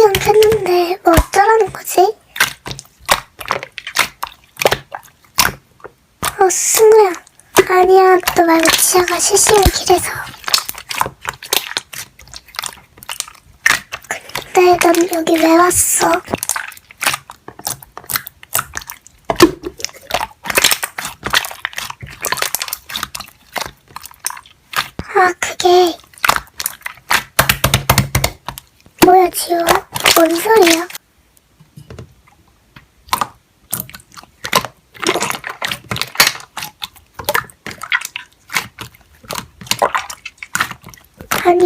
실시간 켰는데 뭐 어쩌라는 거지? 승우야. 아니야, 너 말고 지아가 실시간 키래서. 근데 넌 여기 왜 왔어? 그게 뭐야, 지호? 뭔 소리야? 아니,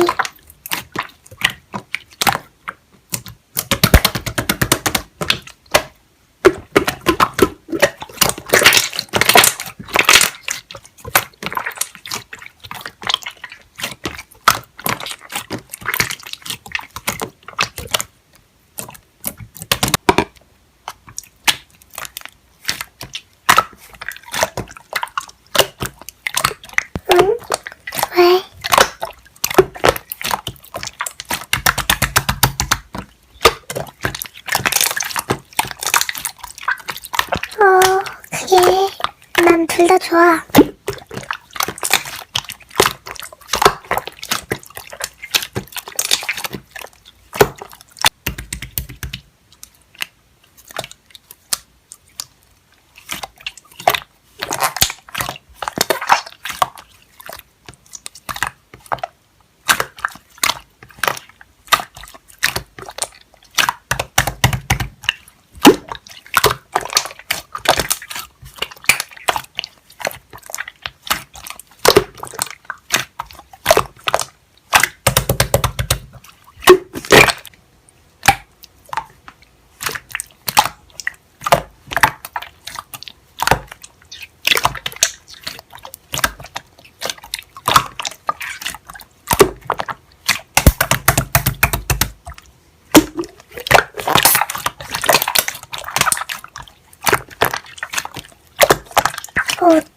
응? 왜? 그게 난 둘 다 좋아.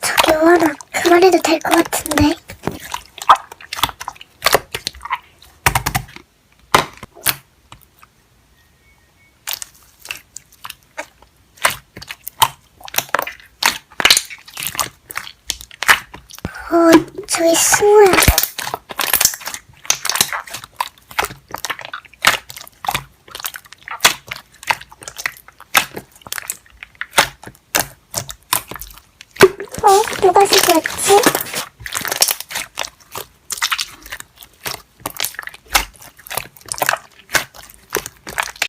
저기 오하나, 그만해도 될 것 같은데. 저기 승우야. 누가 시켰지?